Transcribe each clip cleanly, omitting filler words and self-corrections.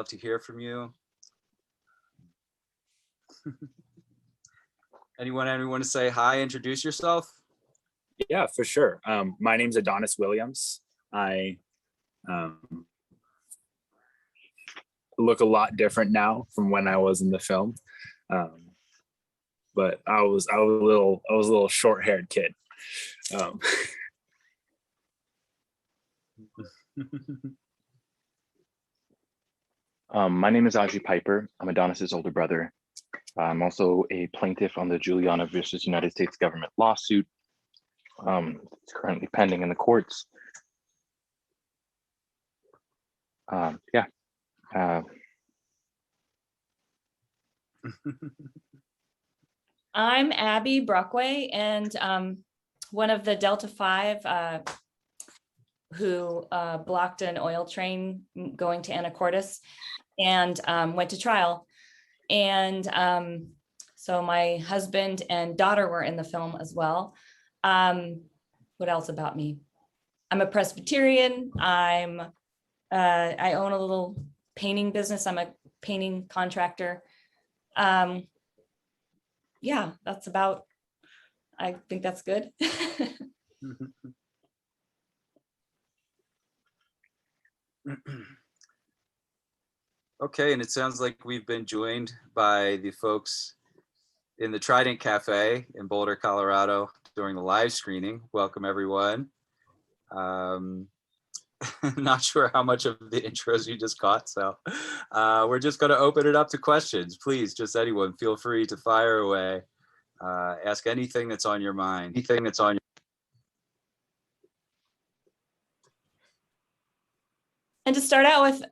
love to hear from you. Anyone to say hi, introduce yourself? Yeah, for sure. My name's Adonis Williams. I look a lot different now from when I was in the film, but I was a little short-haired kid. My name is Aji Pipper. I'm Adonis's older brother. I'm also a plaintiff on the Juliana versus United States government lawsuit. It's currently pending in the courts. Yeah. I'm Abby Brockway, and one of the Delta 5 who blocked an oil train going to Anacortes and went to trial. And so my husband and daughter were in the film as well. What else about me? I'm a Presbyterian. I own a little painting business. I'm a painting contractor. Yeah, that's about, I think that's good. Okay, and it sounds like we've been joined by the folks in the Trident Cafe in Boulder, Colorado during the live screening. Welcome, everyone. Not sure how much of the intros you just caught, so we're just going to open it up to questions. Please, just anyone, feel free to fire away. Ask anything that's on your mind. Anything that's on your. And to start out with,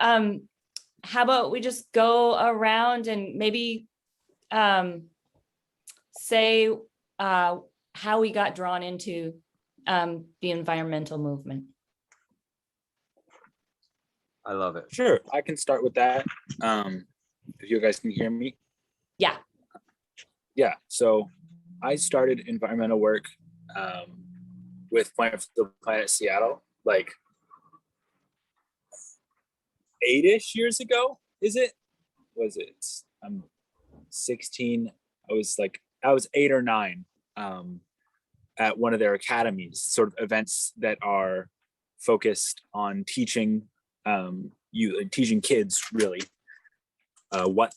how about we just go around and maybe say how we got drawn into the environmental movement. I love it. Sure, I can start with that. If you guys can hear me. Yeah. Yeah, so I started environmental work with Planet for the Planet Seattle, like 8-ish years ago, is it? Was it? I'm 16. I was 8 or 9 at one of their academies, sort of events that are focused on teaching teaching kids really what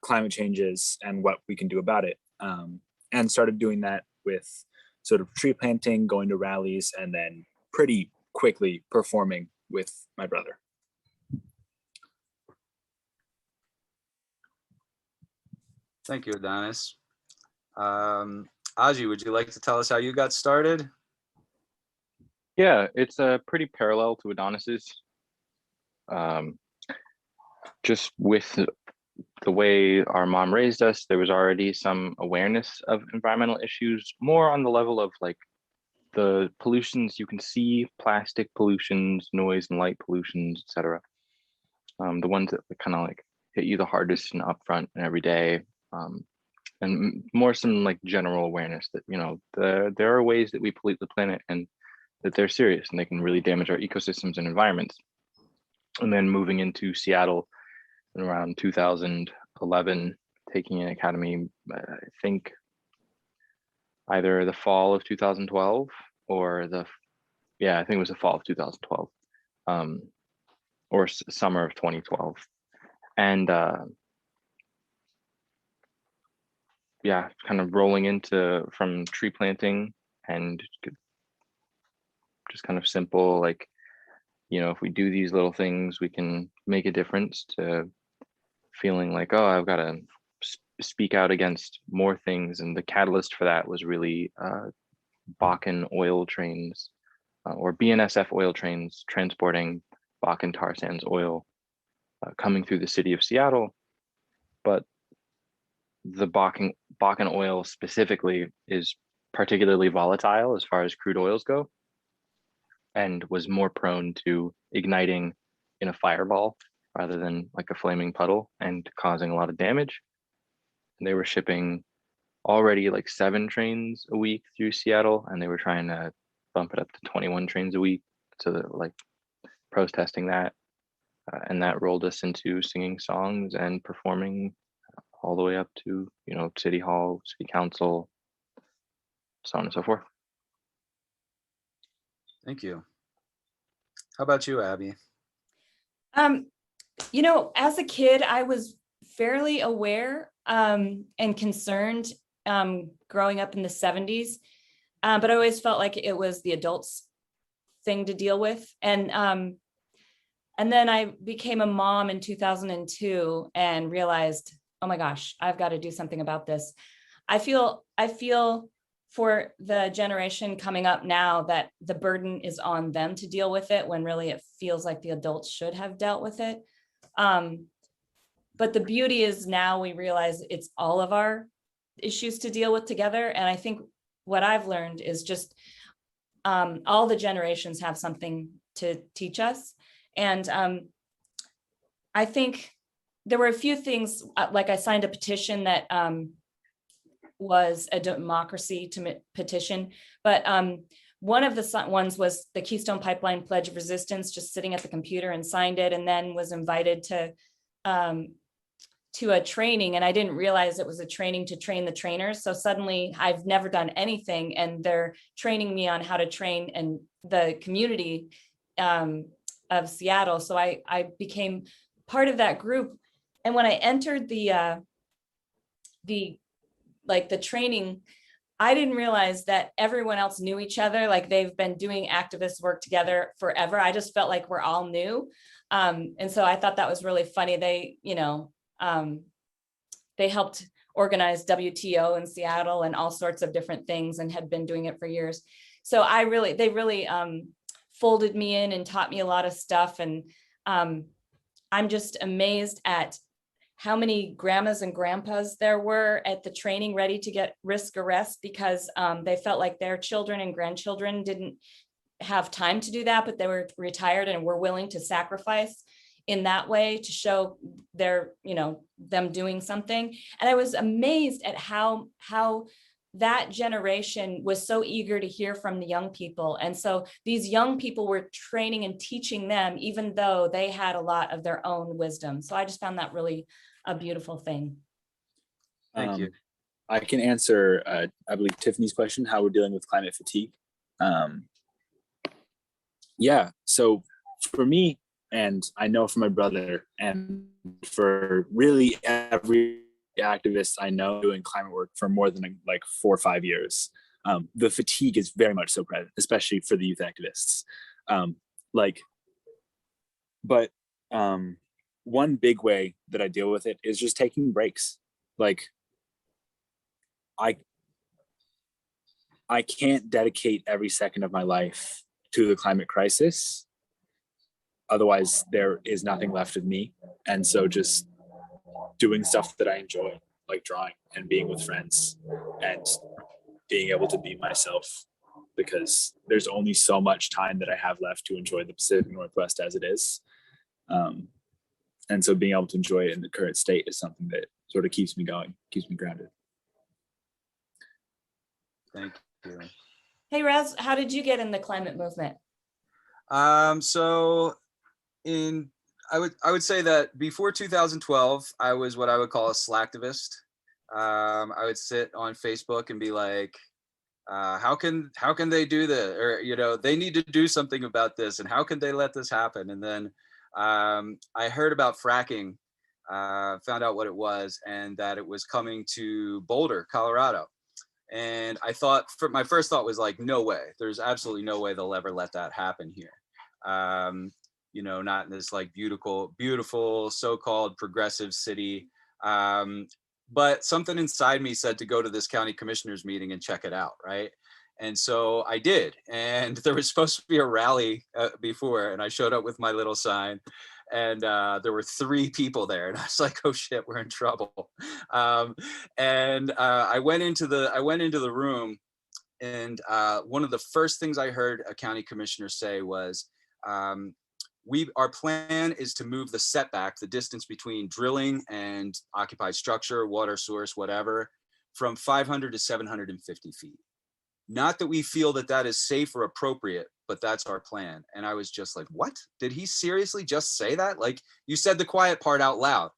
climate change is and what we can do about it, and started doing that with sort of tree planting, going to rallies, and then pretty quickly performing with my brother. Thank you, Adonis. Aji, would you like to tell us how you got started? Yeah, it's pretty parallel to Adonis's. Just with the way our mom raised us, there was already some awareness of environmental issues, more on the level of like the pollutions you can see, plastic pollutions, noise and light pollutions, etc. The ones that kind of like hit you the hardest and upfront and every day. And more some like general awareness that, you know, there are ways that we pollute the planet and that they're serious and they can really damage our ecosystems and environments. And then moving into Seattle in around 2011, taking an academy, I think either the fall of 2012 or I think it was the fall of 2012, or summer of 2012. And yeah, kind of rolling into from tree planting and just kind of simple, like, you know, if we do these little things, we can make a difference, to feeling like, oh, I've got to speak out against more things. And the catalyst for that was really Bakken oil trains, or BNSF oil trains transporting Bakken tar sands oil coming through the city of Seattle. But the Bakken oil specifically is particularly volatile as far as crude oils go, and was more prone to igniting in a fireball rather than like a flaming puddle and causing a lot of damage. And they were shipping already like 7 trains a week through Seattle, and they were trying to bump it up to 21 trains a week. So that, like, protesting that. and that rolled us into singing songs and performing all the way up to, you know, city hall, city council, so on and so forth. Thank you. How about you, Abby? You know, as a kid, I was fairly aware and concerned growing up in the 70s, but I always felt like it was the adults' thing to deal with. And then I became a mom in 2002 and realized, oh my gosh, I've got to do something about this. I feel for the generation coming up now that the burden is on them to deal with it, when really it feels like the adults should have dealt with it. But the beauty is now we realize it's all of our issues to deal with together. And I think what I've learned is just all the generations have something to teach us. And I think there were a few things, like I signed a petition that was a democracy to petition, but one of the ones was the Keystone Pipeline Pledge of Resistance, just sitting at the computer and signed it, and then was invited to a training, and I didn't realize it was a training to train the trainers. So suddenly I've never done anything, and they're training me on how to train in the community of Seattle. So I became part of that group. And when I entered the training, I didn't realize that everyone else knew each other. Like, they've been doing activist work together forever. I just felt like we're all new. And so I thought that was really funny. They, you know, they helped organize WTO in Seattle and all sorts of different things, and had been doing it for years. So they really folded me in and taught me a lot of stuff. And I'm just amazed at how many grandmas and grandpas there were at the training ready to get risk arrest, because they felt like their children and grandchildren didn't have time to do that, but they were retired and were willing to sacrifice in that way to show their, you know, them doing something. And I was amazed at how that generation was so eager to hear from the young people. And so these young people were training and teaching them, even though they had a lot of their own wisdom. So I just found that really a beautiful thing. Thank you. I can answer, I believe, Tiffany's question, how we're dealing with climate fatigue. Yeah, so for me, and I know for my brother, and for really every activist I know doing climate work for more than like 4 or 5 years, the fatigue is very much so present, especially for the youth activists. One big way that I deal with it is just taking breaks. Like, I can't dedicate every second of my life to the climate crisis. Otherwise, there is nothing left of me. And so just doing stuff that I enjoy, like drawing and being with friends and being able to be myself, because there's only so much time that I have left to enjoy the Pacific Northwest as it is. And so being able to enjoy it in the current state is something that sort of keeps me going, keeps me grounded. Thank you. Hey, Razz, how did you get in the climate movement? So I would say that before 2012, I was what I would call a slacktivist. I would sit on Facebook and be like, how can they do this? Or, you know, they need to do something about this, and how can they let this happen? And then I heard about fracking, found out what it was, and that it was coming to Boulder, Colorado. And I thought, my first thought was like, no way, there's absolutely no way they'll ever let that happen here. You know, not in this like beautiful so-called progressive city. But something inside me said to go to this county commissioners meeting and check it out, right? And so I did. And there was supposed to be a rally before, and I showed up with my little sign, and there were 3 people there, and I was like, oh shit, we're in trouble. I went into the room, and one of the first things I heard a county commissioner say was, our plan is to move the setback, the distance between drilling and occupied structure, water source, whatever, from 500 to 750 feet. Not that we feel that that is safe or appropriate, but that's our plan. And I was just like, what? Did he seriously just say that? Like, you said the quiet part out loud.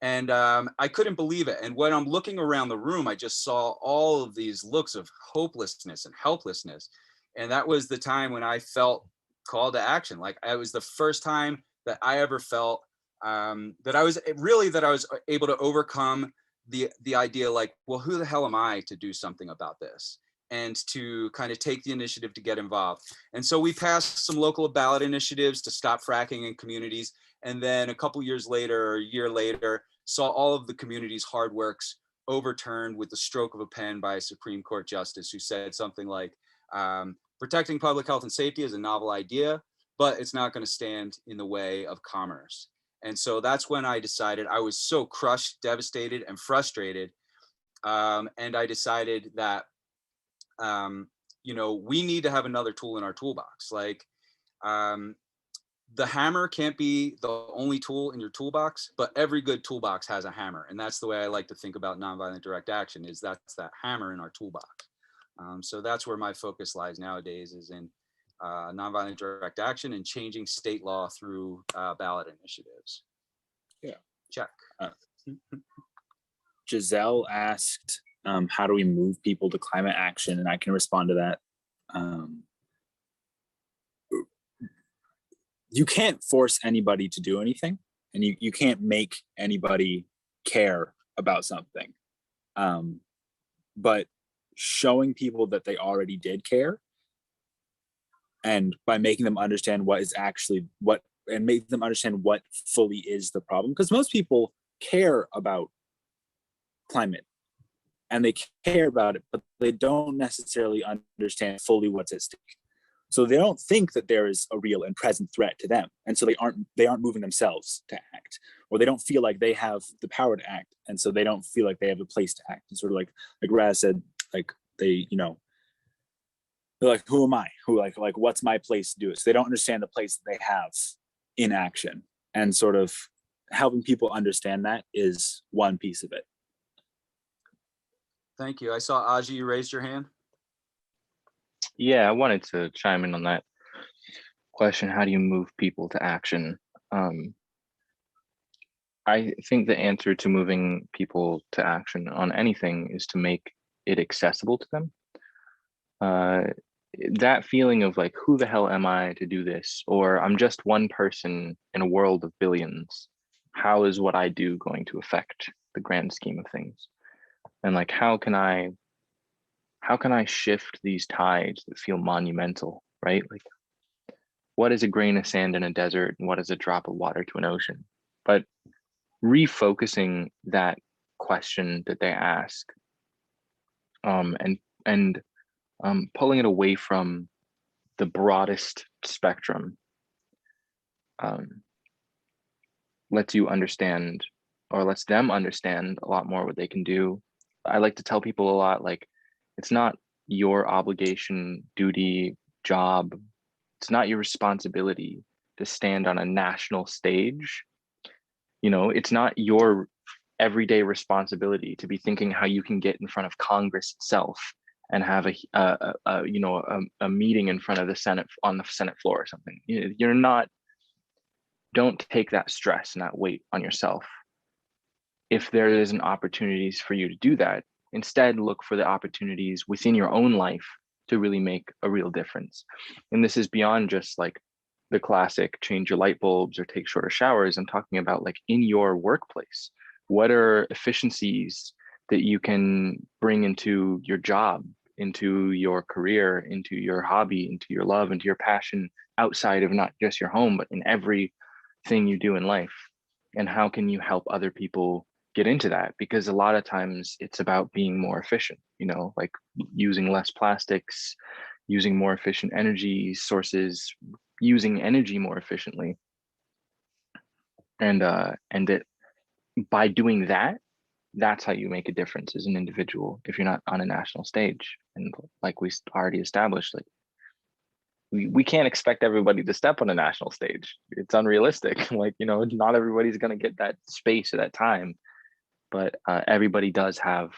And I couldn't believe it. And when I'm looking around the room, I just saw all of these looks of hopelessness and helplessness. And that was the time when I felt called to action. Like, it was the first time that I ever felt that I was able to overcome the idea, like, well, who the hell am I to do something about this? And to kind of take the initiative to get involved. And so we passed some local ballot initiatives to stop fracking in communities. And then a couple years later, or a year later, saw all of the community's hard works overturned with the stroke of a pen by a Supreme Court justice who said something like, protecting public health and safety is a novel idea, but it's not going to stand in the way of commerce. And so that's when I decided, I was so crushed, devastated, and frustrated. And I decided that, we need to have another tool in our toolbox. Like, the hammer can't be the only tool in your toolbox, but every good toolbox has a hammer. And that's the way I like to think about nonviolent direct action, is that's that hammer in our toolbox. So that's where my focus lies nowadays, is in nonviolent direct action and changing state law through ballot initiatives. Yeah. Check. Giselle asked, how do we move people to climate action? And I can respond to that. You can't force anybody to do anything, and you can't make anybody care about something. But showing people that they already did care, and by making them understand what is actually what, and make them understand what fully is the problem, because most people care about climate and they care about it, but they don't necessarily understand fully what's at stake. So they don't think that there is a real and present threat to them, and so they aren't moving themselves to act, or they don't feel like they have the power to act, and so they don't feel like they have a place to act. And sort of like Razz said, like they're like, who am I? Who like what's my place to do it? So they don't understand the place that they have in action, and sort of helping people understand that is one piece of it. Thank you. I saw Aji, you raised your hand. Yeah, I wanted to chime in on that question. How do you move people to action? I think the answer to moving people to action on anything is to make it accessible to them. That feeling of like, who the hell am I to do this? Or I'm just one person in a world of billions. How is what I do going to affect the grand scheme of things? And like, how can I shift these tides that feel monumental, right? Like, what is a grain of sand in a desert, and what is a drop of water to an ocean? But refocusing that question that they ask, and pulling it away from the broadest spectrum, lets you understand, or lets them understand a lot more what they can do. I like to tell people a lot, like, it's not your obligation, duty, job. It's not your responsibility to stand on a national stage. It's not your everyday responsibility to be thinking how you can get in front of Congress itself and have a meeting in front of the Senate, on the Senate floor or something. You're not. Don't take that stress and that weight on yourself. If there isn't opportunities for you to do that, instead look for the opportunities within your own life to really make a real difference. And this is beyond just like the classic change your light bulbs or take shorter showers. I'm talking about like in your workplace. What are efficiencies that you can bring into your job, into your career, into your hobby, into your love, into your passion, outside of not just your home, but in everything you do in life? And how can you help other people get into that? Because a lot of times it's about being more efficient, like using less plastics, using more efficient energy sources, using energy more efficiently. And that by doing that, that's how you make a difference as an individual if you're not on a national stage. And like we already established, like we can't expect everybody to step on a national stage. It's unrealistic. Like, not everybody's going to get that space or that time, but everybody does have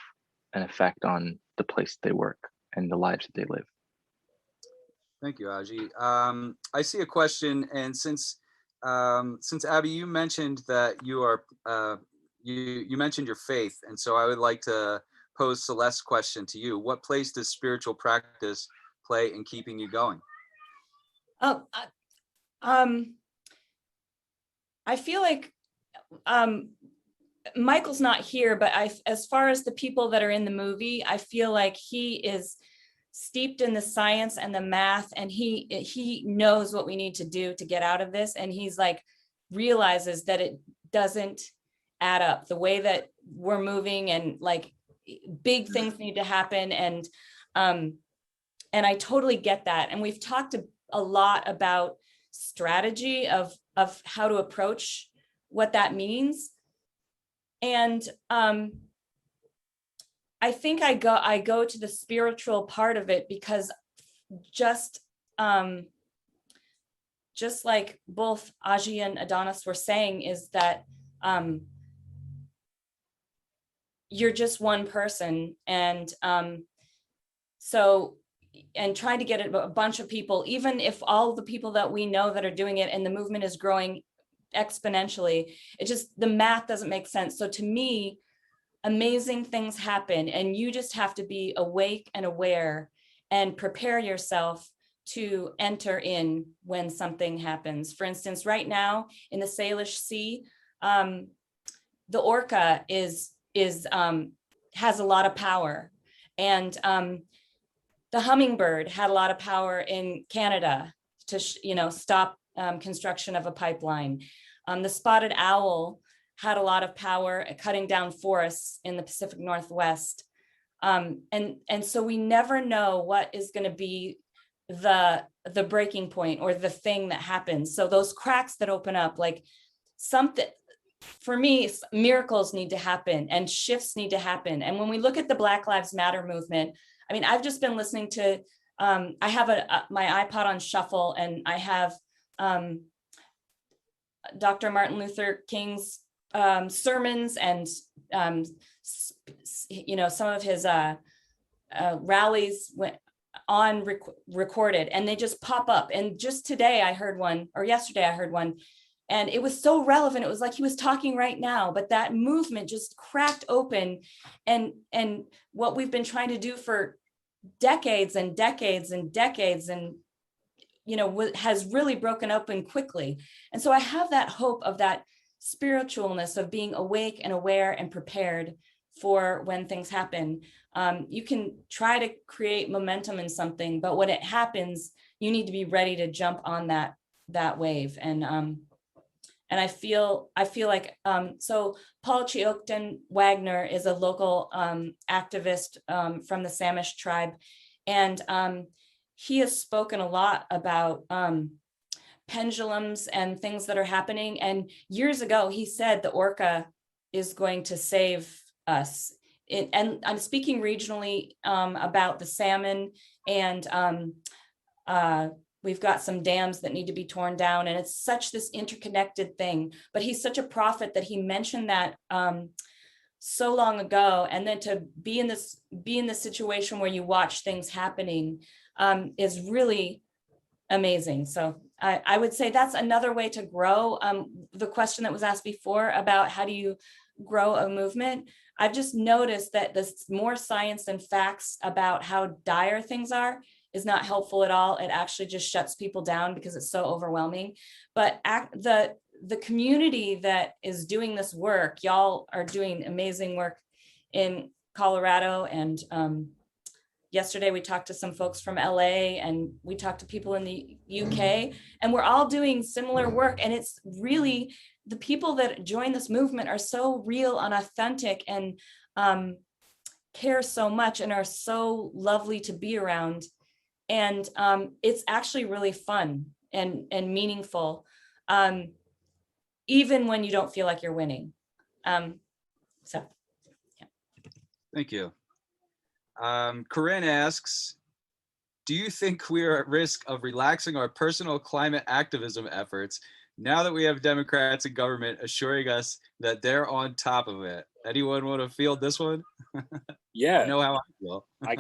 an effect on the place they work and the lives that they live. Thank you, Aji. I see a question, and since Abby, you mentioned that you are you mentioned your faith, and so I would like to pose Celeste's question to you. What place does spiritual practice play in keeping you going? Oh, I feel like Michael's not here, but as far as the people that are in the movie, I feel like he is steeped in the science and the math, and he knows what we need to do to get out of this, and he's like realizes that it doesn't add up the way that we're moving, and like big things need to happen, and I totally get that. And we've talked a lot about strategy of how to approach what that means. And I think I go to the spiritual part of it because just like both Aji and Adonis were saying, is that you're just one person, and so, and trying to get a bunch of people, even if all the people that we know that are doing it and the movement is growing exponentially, it just, the math doesn't make sense. So to me, amazing things happen, and you just have to be awake and aware and prepare yourself to enter in when something happens. For instance, right now in the Salish Sea, the orca has a lot of power, and the hummingbird had a lot of power in Canada to stop construction of a pipeline. The spotted owl had a lot of power at cutting down forests in the Pacific Northwest. And so we never know what is going to be the breaking point or the thing that happens. So those cracks that open up, like something, for me, miracles need to happen and shifts need to happen. And when we look at the Black Lives Matter movement, I mean, I've just been listening to, I have my iPod on shuffle, and I have Dr. Martin Luther King's sermons and some of his rallies went on recorded, and they just pop up. And just today I heard one, or yesterday I heard one, and it was so relevant. It was like he was talking right now, but that movement just cracked open, and what we've been trying to do for decades and decades and decades, and has really broken open quickly. And so I have that hope of that spiritualness of being awake and aware and prepared for when things happen. You can try to create momentum in something, but when it happens, you need to be ready to jump on that wave. And I feel like, so Paul Chiokten Wagner is a local activist from the Samish tribe. And he has spoken a lot about pendulums and things that are happening. And years ago, he said the orca is going to save us. And I'm speaking regionally about the salmon, and we've got some dams that need to be torn down, and it's such this interconnected thing. But he's such a prophet that he mentioned that so long ago, and then to be in this situation where you watch things happening is really amazing. So I would say that's another way to grow. The question that was asked before about how do you grow a movement, I've just noticed that there's more science and facts about how dire things are is not helpful at all. It actually just shuts people down because it's so overwhelming. But the community that is doing this work, y'all are doing amazing work in Colorado. And yesterday we talked to some folks from LA, and we talked to people in the UK, and we're all doing similar work. And it's really, the people that join this movement are so real and authentic, and care so much, and are so lovely to be around. And it's actually really fun and meaningful, even when you don't feel like you're winning. So, yeah. Thank you. Corinne asks, do you think we are at risk of relaxing our personal climate activism efforts now that we have Democrats in government assuring us that they're on top of it? Anyone want to field this one? Yeah. You know how I feel. I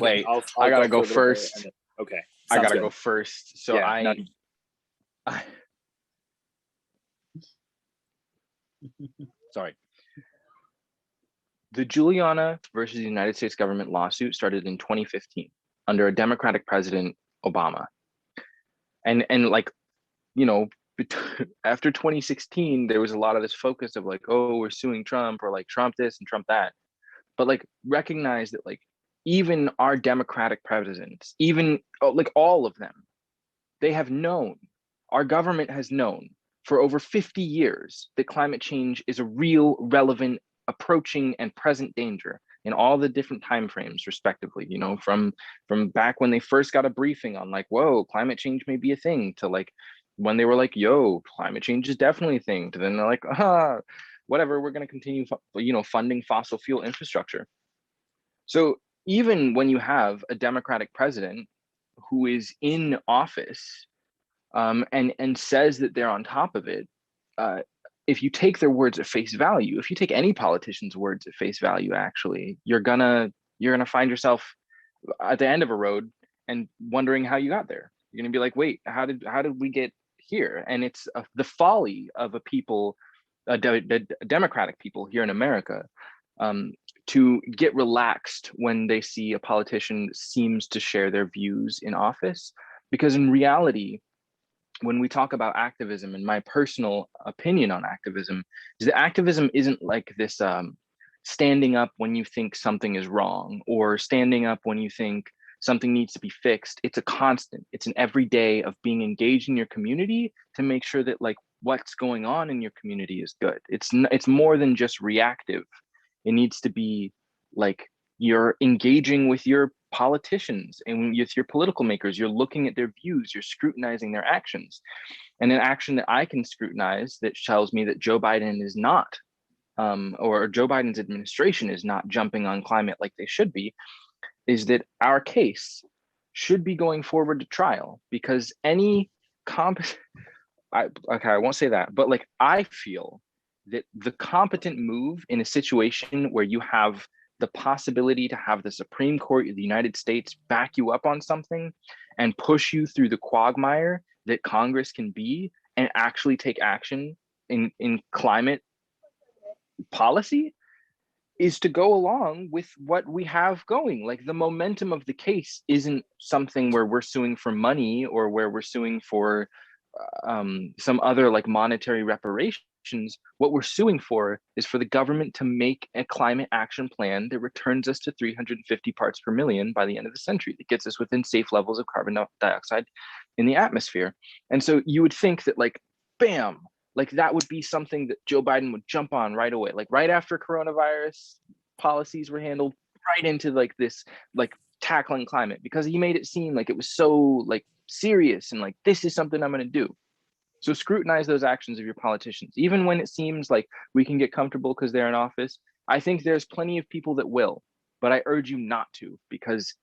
gotta go first. Okay. I Sounds gotta good. go first. So Yeah, no, I sorry. The Juliana versus the United States government lawsuit started in 2015 under a Democratic president, Obama. And like, you know, after 2016, there was a lot of this focus of like, oh, we're suing Trump, or like Trump this and Trump that. But like, recognize that like even our Democratic presidents, even like all of them, they have known, our government has known for over 50 years that climate change is a real, relevant, approaching and present danger in all the different timeframes, respectively. You know, from back when they first got a briefing on like, whoa, climate change may be a thing, to like when they were like, yo, climate change is definitely a thing, to then they're like, whatever, we're going to continue, you know, funding fossil fuel infrastructure. So even when you have a Democratic president who is in office and says that they're on top of it, if you take their words at face value, if you take any politician's words at face value, actually, you're gonna find yourself at the end of a road and wondering how you got there. You're gonna be like, wait, how did we get here? And it's the folly of a people, Democratic people here in America, to get relaxed when they see a politician seems to share their views in office, because in reality, when we talk about activism, and my personal opinion on activism is that activism isn't like this standing up when you think something is wrong, or standing up when you think something needs to be fixed. It's a constant, it's an everyday of being engaged in your community to make sure that like what's going on in your community is good. It's more than just reactive. It needs to be like you're engaging with your politicians and with your political makers. You're looking at their views, you're scrutinizing their actions. And an action that I can scrutinize that tells me that Joe Biden is not, or Joe Biden's administration is not jumping on climate like they should be, is that our case should be going forward to trial, because any I won't say that, but like I feel that the competent move in a situation where you have the possibility to have the Supreme Court of the United States back you up on something and push you through the quagmire that Congress can be, and actually take action in climate policy, is to go along with what we have going. Like the momentum of the case isn't something where we're suing for money, or where we're suing for some other like monetary reparations. What we're suing for is for the government to make a climate action plan that returns us to 350 parts per million by the end of the century, that gets us within safe levels of carbon dioxide in the atmosphere. And so you would think that like, bam, like that would be something that Joe Biden would jump on right away, like right after coronavirus policies were handled, right into like this, like tackling climate, because he made it seem like it was so like serious and like, this is something I'm going to do. So scrutinize those actions of your politicians, even when it seems like we can get comfortable because they're in office. I think there's plenty of people that will, but I urge you not to, because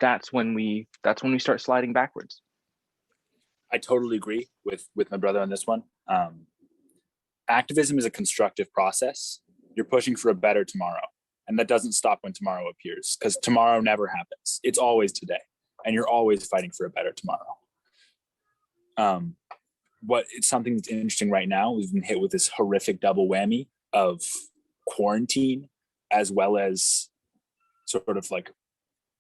that's when we start sliding backwards. I totally agree with my brother on this one. Activism is a constructive process. You're pushing for a better tomorrow, and that doesn't stop when tomorrow appears, because tomorrow never happens. It's always today, and you're always fighting for a better tomorrow. It's something that's interesting right now. We've been hit with this horrific double whammy of quarantine, as well as sort of like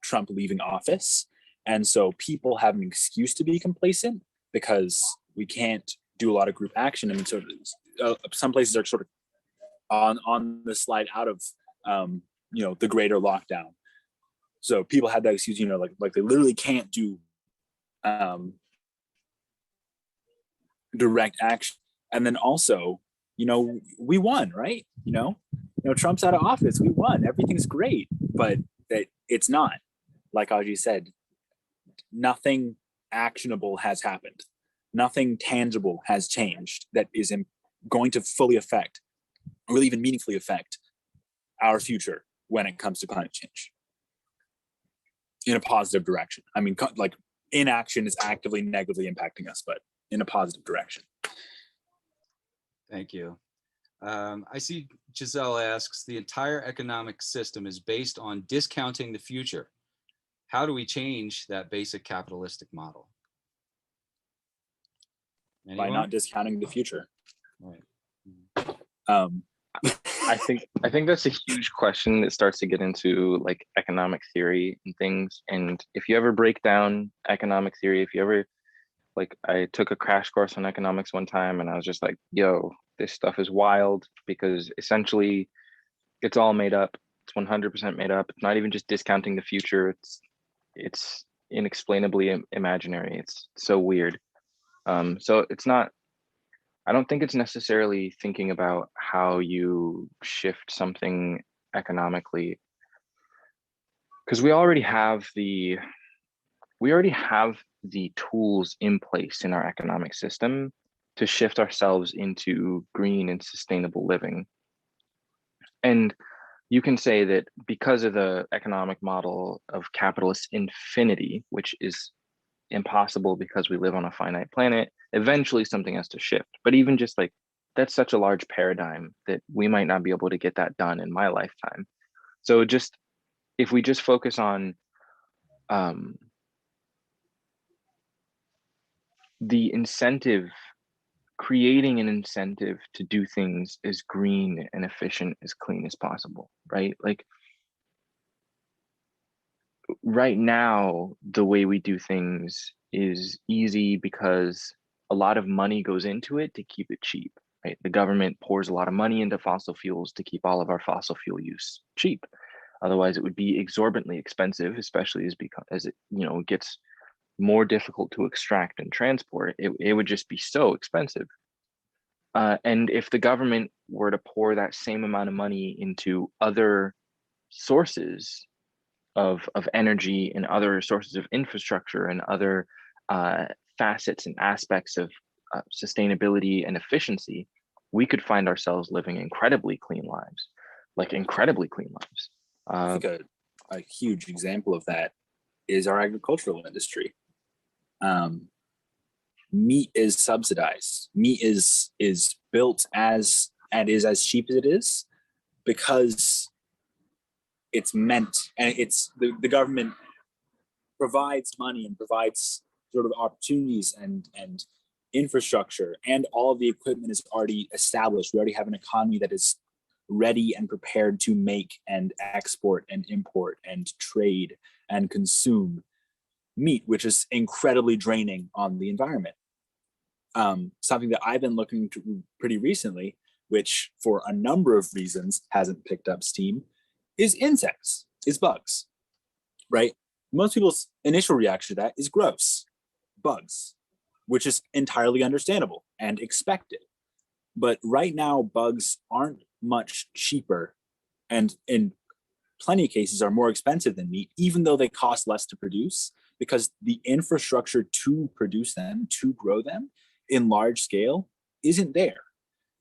Trump leaving office. And so people have an excuse to be complacent because we can't do a lot of group action. I mean, sort of some places are sort of on the slide out of the greater lockdown. So people have that excuse, like they literally can't do direct action. And then also, we won, right? Trump's out of office. We won. Everything's great, but it's not. Like Aji said, nothing actionable has happened. Nothing tangible has changed that is going to fully affect, or really even meaningfully affect, our future when it comes to climate change in a positive direction. I mean, like inaction is actively negatively impacting us, but in a positive direction. Thank you. I see Giselle asks, the entire economic system is based on discounting the future. how do we change that basic capitalistic model? By Anyone? not discounting the future. Right. I think that's a huge question that starts to get into like economic theory and things. And if you ever break down economic theory, if you ever, like, I took a crash course on economics one time and I was just like, yo, this stuff is wild, because essentially it's all made up. It's 100% made up. It's not even just discounting the future. It's inexplainably imaginary. It's so weird. So it's not, I don't think it's necessarily thinking about how you shift something economically, because we already have the tools in place in our economic system to shift ourselves into green and sustainable living. And you can say that because of the economic model of capitalist infinity, which is impossible because we live on a finite planet, eventually something has to shift. But even just like, that's such a large paradigm that we might not be able to get that done in my lifetime. So just, if we just focus on the incentive, creating an incentive to do things as green and efficient, as clean as possible, right? Like right now, the way we do things is easy because a lot of money goes into it to keep it cheap, right? The government pours a lot of money into fossil fuels to keep all of our fossil fuel use cheap. Otherwise, it would be exorbitantly expensive, especially as it, you know, gets more difficult to extract and transport. It would just be so expensive. And if the government were to pour that same amount of money into other sources of energy and other sources of infrastructure and other facets and aspects of sustainability and efficiency, we could find ourselves living incredibly clean lives, like incredibly clean lives. I think a huge example of that is our agricultural industry. Meat is subsidized. Meat is built as, and is as cheap as it is because it's meant, and it's the government provides money and provides sort of opportunities and infrastructure, and all of the equipment is already established. We already have an economy that is ready and prepared to make and export and import and trade and consume meat, which is incredibly draining on the environment. Something that I've been looking to pretty recently, which for a number of reasons hasn't picked up steam, is insects, is bugs, right? Most people's initial reaction to that is gross, bugs, which is entirely understandable and expected. But right now, bugs aren't much cheaper, and in plenty of cases are more expensive than meat, even though they cost less to produce, because the infrastructure to produce them, to grow them in large scale, isn't there,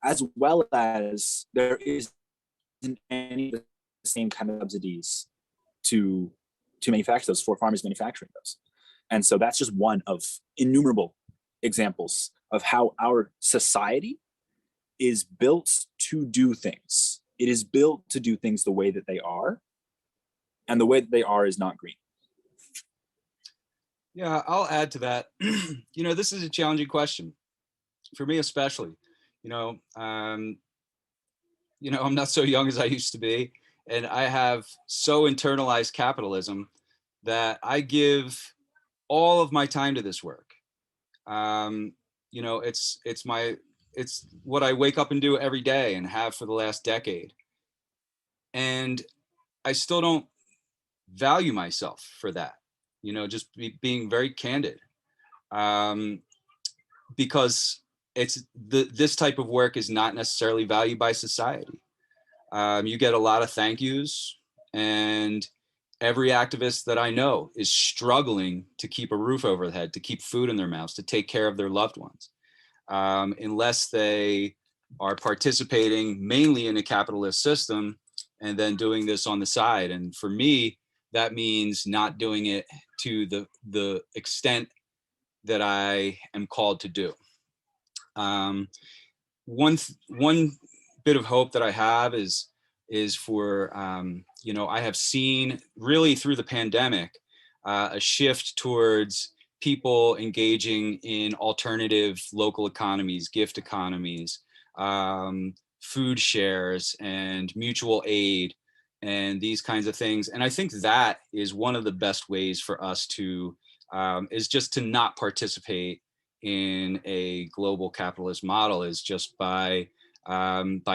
as well as there isn't any of the same kind of subsidies to manufacture those, for farmers manufacturing those. And so that's just one of innumerable examples of how our society is built to do things. It is built to do things the way that they are, and the way that they are is not green. Yeah, I'll add to that. You know, this is a challenging question for me, especially. I'm not so young as I used to be, and I have so internalized capitalism that I give all of my time to this work. It's what I wake up and do every day and have for the last decade. And I still don't value myself for that, just being very candid. Because this type of work is not necessarily valued by society. You get a lot of thank yous, and every activist that I know is struggling to keep a roof over their head, to keep food in their mouths, to take care of their loved ones. Unless they are participating mainly in a capitalist system and then doing this on the side. And for me, that means not doing it to the extent that I am called to do. One bit of hope that I have is for, I have seen really through the pandemic, a shift towards people engaging in alternative local economies, gift economies, food shares, and mutual aid, and these kinds of things. And I think that is one of the best ways for us to, is just to not participate in a global capitalist model, is just by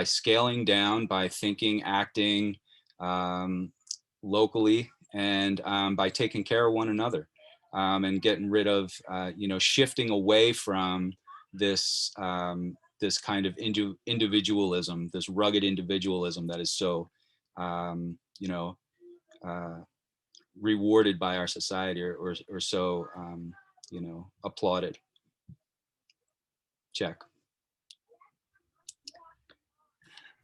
scaling down, by thinking, acting locally, and by taking care of one another, and getting rid of, shifting away from this this kind of individualism, this rugged individualism that is so, rewarded by our society, or so, applauded. Check.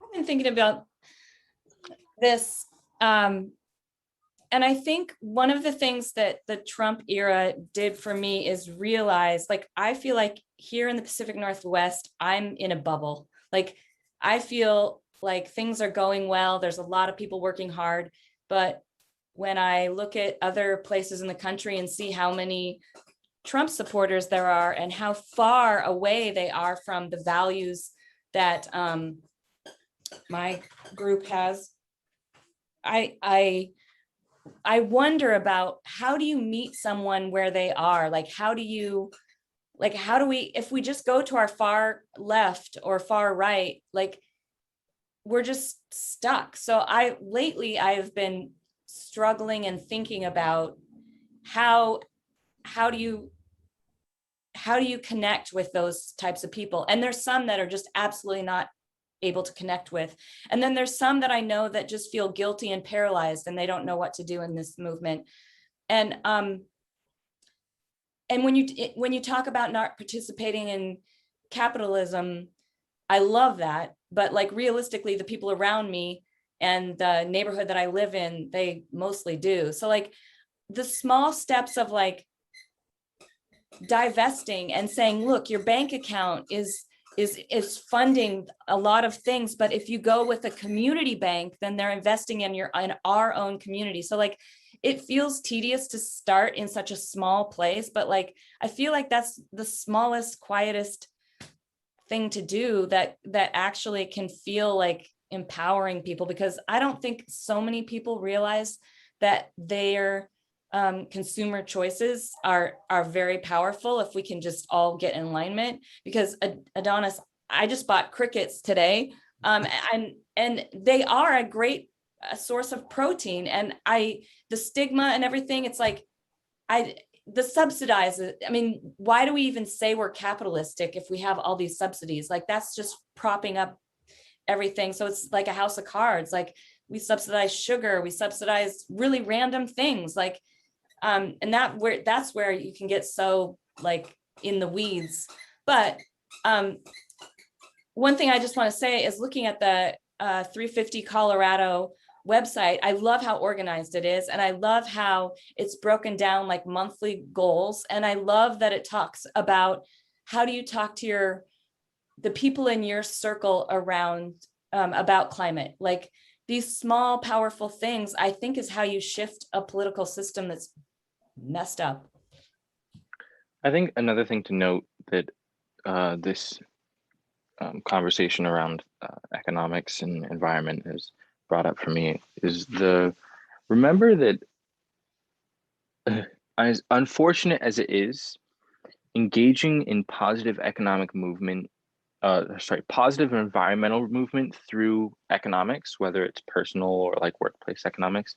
I've been thinking about this. And I think one of the things that the Trump era did for me is realize, like, I feel like here in the Pacific Northwest, I'm in a bubble. Like, I feel like things are going well. There's a lot of people working hard. But when I look at other places in the country and see how many Trump supporters there are and how far away they are from the values that my group has, I wonder about, how do you meet someone where they are? Like, how do we, if we just go to our far left or far right, like, we're just stuck. So lately I've been struggling and thinking about how do you connect with those types of people? And there's some that are just absolutely not able to connect with. And then there's some that I know that just feel guilty and paralyzed, and they don't know what to do in this movement. And when you talk about not participating in capitalism, I love that. But like, realistically, the people around me and the neighborhood that I live in, they mostly do. So like, the small steps of like divesting and saying, look, your bank account is funding a lot of things, but if you go with a community bank, then they're investing in our own community. So like, it feels tedious to start in such a small place, but like, I feel like that's the smallest, quietest thing to do that actually can feel like empowering people, because I don't think so many people realize that their consumer choices are very powerful if we can just all get in alignment. Because Adonis, I just bought crickets today, and they are a great source of protein. And the stigma and everything, it's like, the subsidize, I mean, why do we even say we're capitalistic if we have all these subsidies? Like, that's just propping up everything. So it's like a house of cards. Like, we subsidize sugar, we subsidize really random things, like, and that's where you can get so like in the weeds. But one thing I just want to say is, looking at the 350 Colorado website, I love how organized it is, and I love how it's broken down like monthly goals. And I love that it talks about, how do you talk to the people in your circle around about climate? Like, these small, powerful things, I think, is how you shift a political system that's messed up. I think another thing to note that this conversation around economics and environment has brought up for me is remember that as unfortunate as it is, engaging in positive economic movement, positive environmental movement through economics, whether it's personal or like workplace economics,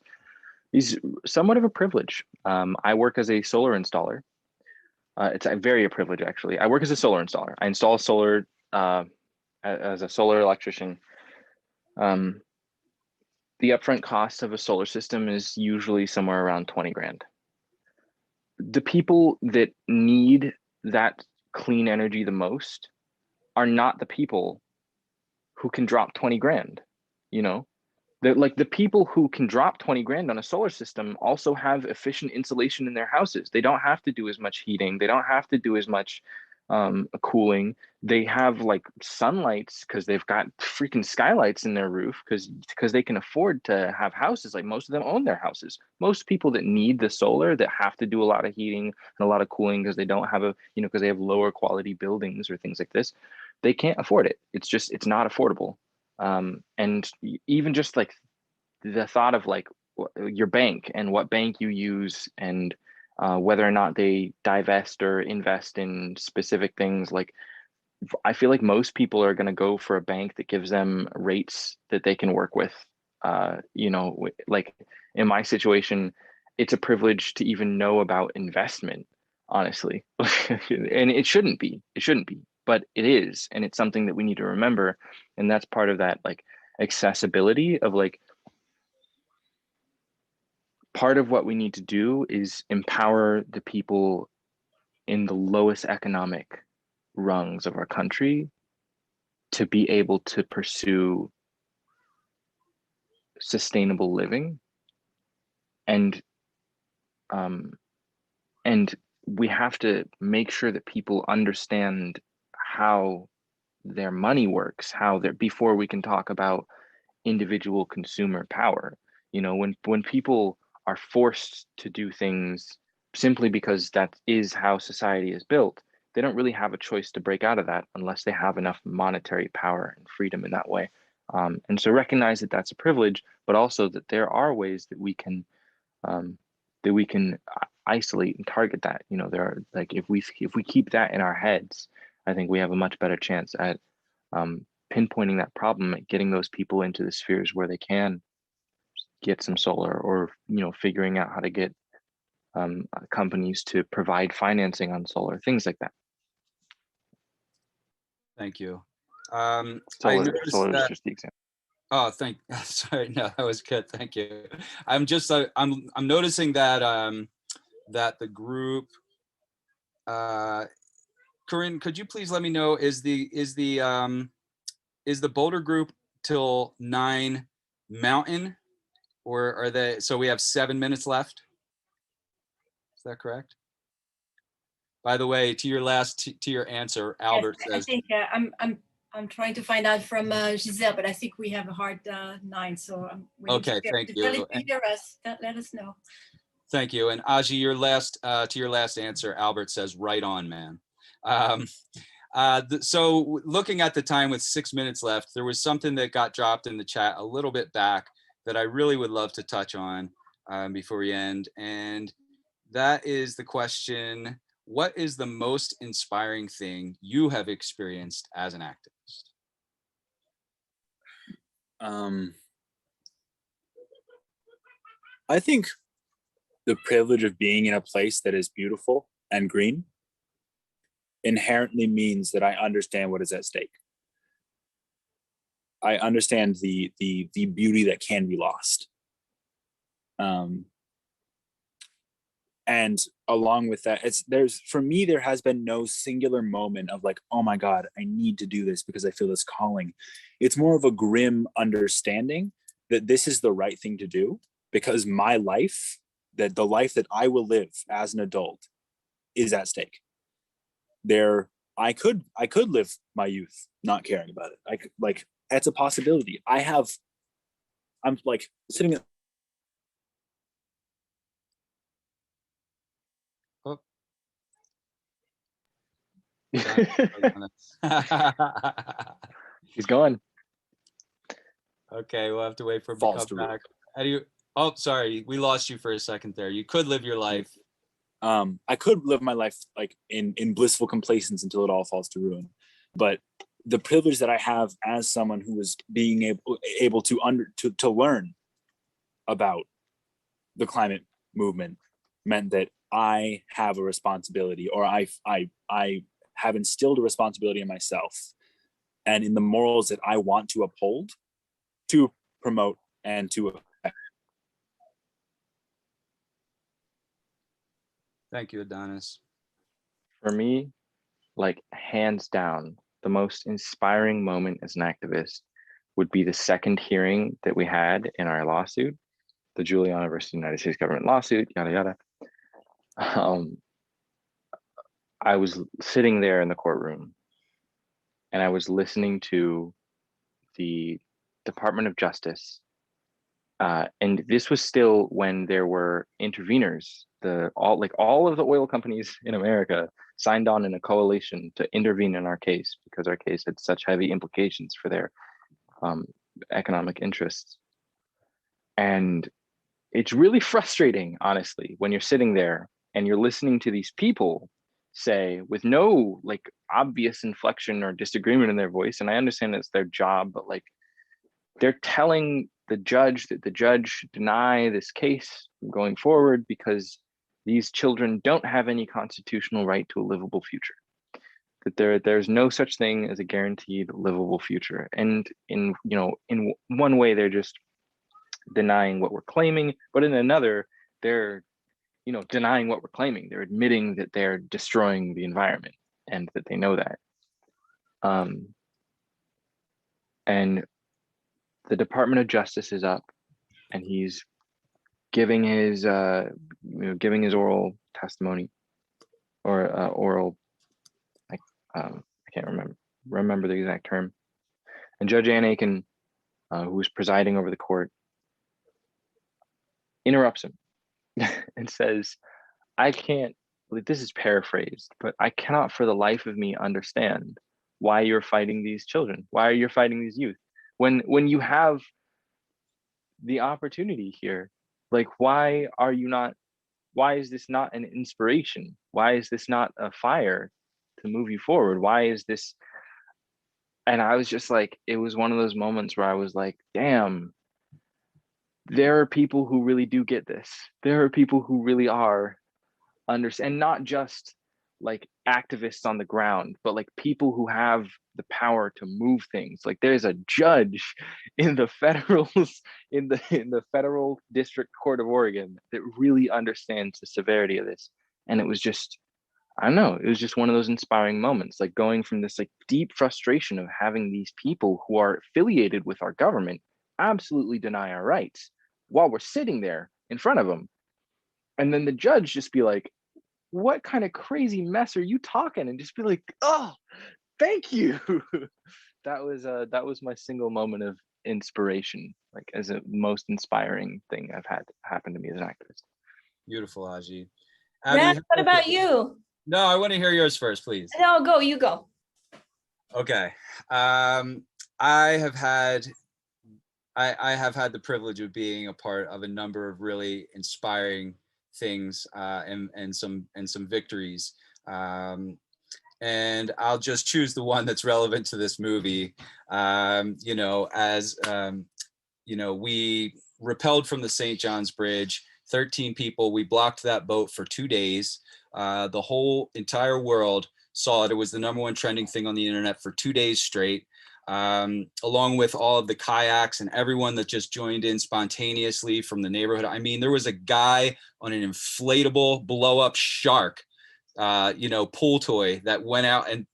is somewhat of a privilege. I work as a solar installer. It's a privilege, actually. I work as a solar installer. I install solar as a solar electrician. The upfront cost of a solar system is usually somewhere around 20 grand. The people that need that clean energy the most are not the people who can drop 20 grand, The people who can drop 20 grand on a solar system also have efficient insulation in their houses. They don't have to do as much heating. They don't have to do as much cooling. They have like sunlights because they've got freaking skylights in their roof because they can afford to have houses. Like most of them own their houses. Most people that need the solar, that have to do a lot of heating and a lot of cooling because they don't have because they have lower quality buildings or things like this, they can't afford it. It's not affordable. And even just like the thought of like your bank and what bank you use, and whether or not they divest or invest in specific things. Like, I feel like most people are going to go for a bank that gives them rates that they can work with. Like in my situation, it's a privilege to even know about investment, honestly. And it shouldn't be. It shouldn't be, but it is, and it's something that we need to remember. And that's part of that, like, accessibility of like, part of what we need to do is empower the people in the lowest economic rungs of our country to be able to pursue sustainable living. And we have to make sure that people understand how their money works, before we can talk about individual consumer power. When people are forced to do things simply because that is how society is built, they don't really have a choice to break out of that unless they have enough monetary power and freedom in that way. And so recognize that that's a privilege, but also that there are ways that we can isolate and target that. There are, like, if we keep that in our heads, I think we have a much better chance at pinpointing that problem, at getting those people into the spheres where they can get some solar, or figuring out how to get companies to provide financing on solar, things like that. Thank you. Solar is just the example. Oh, sorry, no, that was good. Thank you. I'm noticing that that the group, Corinne, could you please let me know, is the Boulder group till 9 Mountain, or are they, so we have 7 minutes left? Is that correct? By the way, to your answer, Albert says. I think I'm trying to find out from Giselle, but I think we have a hard 9, so okay. Thank you. Let us know. Thank you. And Aji, to your last answer, Albert says, "Right on, man." So looking at the time with 6 minutes left, there was something that got dropped in the chat a little bit back that I really would love to touch on before we end. And that is the question: what is the most inspiring thing you have experienced as an activist? I think the privilege of being in a place that is beautiful and green inherently means that I understand what is at stake. I understand the beauty that can be lost. And along with that, for me, there has been no singular moment of like, oh my God, I need to do this because I feel this calling. It's more of a grim understanding that this is the right thing to do, because my life, that the life that I will live as an adult, is at stake. I could live my youth not caring about it. I could, like, that's a possibility. I'm like sitting at He's going. Okay, we'll have to wait for him to come back. How do you? Oh, sorry, we lost you for a second there. You could live your life. I could live my life like in blissful complacence until it all falls to ruin. But the privilege that I have as someone who is being able to learn about the climate movement meant that I have a responsibility, or I have instilled a responsibility in myself and in the morals that I want to uphold, to promote and to affect. Thank you, Adonis. For me, like, hands down, the most inspiring moment as an activist would be the second hearing that we had in our lawsuit, the Juliana versus United States government lawsuit, yada, yada. I was sitting there in the courtroom and I was listening to the Department of Justice. And this was still when there were interveners. All of the oil companies in America signed on in a coalition to intervene in our case because our case had such heavy implications for their economic interests. And it's really frustrating, honestly, when you're sitting there and you're listening to these people say, with no like obvious inflection or disagreement in their voice, and I understand it's their job, but like they're telling the judge that the judge should deny this case going forward because these children don't have any constitutional right to a livable future, that there's no such thing as a guaranteed livable future. And in one way they're just denying what we're claiming, but in another they're denying what we're claiming. They're admitting that they're destroying the environment and that they know that. And the Department of Justice is up and he's giving his oral testimony or oral, like I can't remember the exact term. And Judge Ann Aiken, who was presiding over the court, interrupts him and says, this is paraphrased, but I cannot for the life of me understand why you're fighting these children. Why are you fighting these youth? When you have the opportunity here, like why is this not an inspiration? Why is this not a fire to move you forward? Why is this? And I was just like, it was one of those moments where I was like, damn, there are people who really do get this. There are people who really are understand, not just like activists on the ground, but like people who have the power to move things. Like there's a judge in the federal district court of Oregon that really understands the severity of this. And it was just, I don't know, it was just one of those inspiring moments, like going from this like deep frustration of having these people who are affiliated with our government absolutely deny our rights while we're sitting there in front of them. And then the judge just be like, what kind of crazy mess are you talking? And just be like, oh, thank you. That was my single moment of inspiration, like as a most inspiring thing I've had happen to me as an activist. Beautiful, Aji. Matt, what about you? No, I want to hear yours first, please. No, you go. Okay. I have had the privilege of being a part of a number of really inspiring things and some victories. And I'll just choose the one that's relevant to this movie. We repelled from the St. John's Bridge, 13 people, we blocked that boat for 2 days. The whole entire world saw it. It was the #1 trending thing on the internet for 2 days straight, along with all of the kayaks and everyone that just joined in spontaneously from the neighborhood. I mean, there was a guy on an inflatable blow-up shark, pool toy that went out and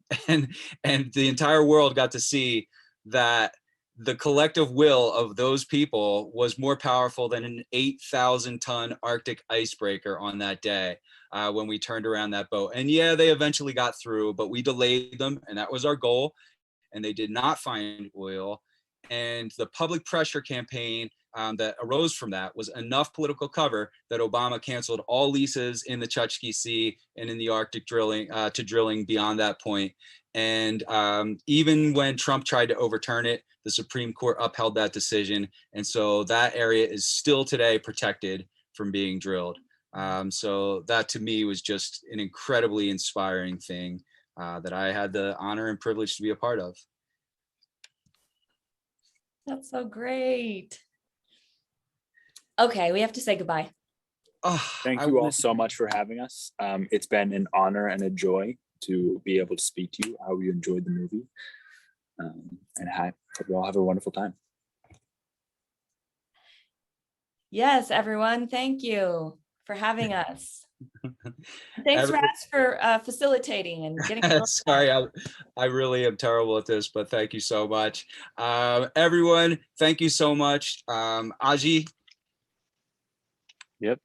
the entire world got to see that the collective will of those people was more powerful than an 8,000-ton Arctic icebreaker on that day when we turned around that boat. And yeah, they eventually got through, but we delayed them, and that was our goal. And they did not find oil. And the public pressure campaign that arose from that was enough political cover that Obama canceled all leases in the Chukchi Sea and in the Arctic drilling to drilling beyond that point. And even when Trump tried to overturn it, the Supreme Court upheld that decision. And so that area is still today protected from being drilled. So that to me was just an incredibly inspiring thing that I had the honor and privilege to be a part of. That's so great. Okay, we have to say goodbye. Thank you all so much for having us. It's been an honor and a joy to be able to speak to you, how you enjoyed the movie. And hope you all have a wonderful time. Yes, everyone, thank you for having us. Thanks, Razz, for facilitating and getting. Sorry, I really am terrible at this, but thank you so much. Everyone, thank you so much. Aji. Yep.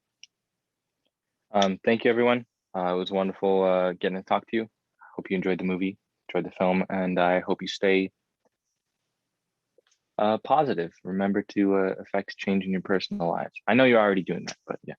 Thank you, everyone. It was wonderful getting to talk to you. Hope you enjoyed the movie, enjoyed the film, and I hope you stay positive. Remember to affect change in your personal lives. I know you're already doing that, but yeah.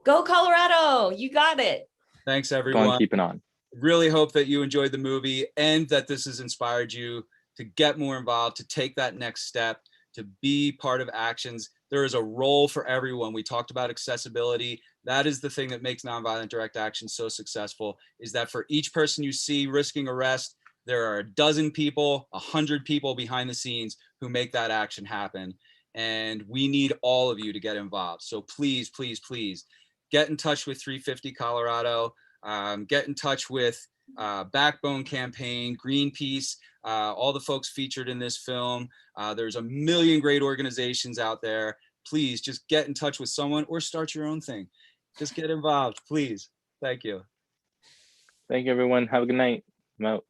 Go Colorado, you got it. Thanks, Go everyone. on, keep it on. Really hope that you enjoyed the movie and that this has inspired you to get more involved, to take that next step, to be part of actions. There is a role for everyone. We talked about accessibility. That is the thing that makes nonviolent direct action so successful, is that for each person you see risking arrest, there are a dozen people, 100 people behind the scenes who make that action happen. And we need all of you to get involved. So please, please, please get in touch with 350 Colorado. Get in touch with Backbone Campaign, Greenpeace, all the folks featured in this film. There's a million great organizations out there. Please just get in touch with someone or start your own thing. Just get involved, please. Thank you. Thank you, everyone. Have a good night. I'm out.